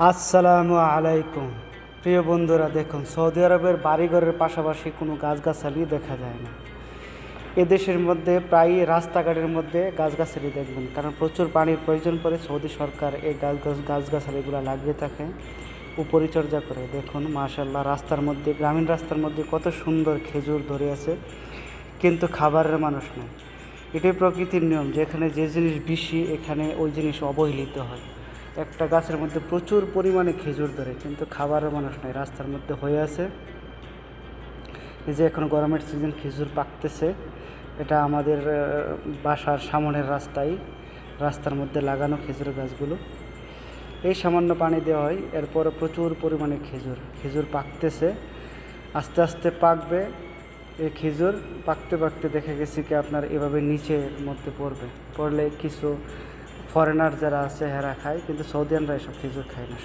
আসসালামু আলাইকুম। প্রিয় বন্ধুরা, দেখুন সৌদি আরবের বাড়িঘরের পাশাপাশি কোনো গাছগাছালি দেখা যায় না। এদেশের মধ্যে প্রায় রাস্তাঘাটের মধ্যে গাছগাছালি দেখবেন, কারণ প্রচুর পানির প্রয়োজন পড়ে। সৌদি সরকার এই গাছগাছালিগুলো লাগিয়ে থাকে ও পরিচর্যা করে। দেখুন মাশাআল্লাহ, রাস্তার মধ্যে, গ্রামীণ রাস্তার মধ্যে কত সুন্দর খেজুর ধরে আছে, কিন্তু খাবারের মানুষ নেই। এটাই প্রকৃতির নিয়ম, যেখানে যে জিনিস বেশি এখানে ওই জিনিস অবহেলিত হয়। একটা গাছের মধ্যে প্রচুর পরিমাণে খেজুর ধরে, কিন্তু খাবারের মানুষ নেই, রাস্তার মধ্যে হয়ে আছে। এই যে এখন গরমের সিজন, খেজুর পাকতেছে। এটা আমাদের বাসার সামনের রাস্তার মধ্যে লাগানো খেজুর গাছগুলো। এই সামান্য পানি দেওয়া হয়, এরপরে প্রচুর পরিমাণে খেজুর পাকতেছে, আস্তে আস্তে পাকবে। এই খেজুর পাকতে পাকতে দেখা গেছে কি আপনার এভাবে নিচের মধ্যে পড়লে কিছু ফরেনার যারা আছে হেরা খায়, কিন্তু সৌদিয়ানরা এসব খেজুর খায় না।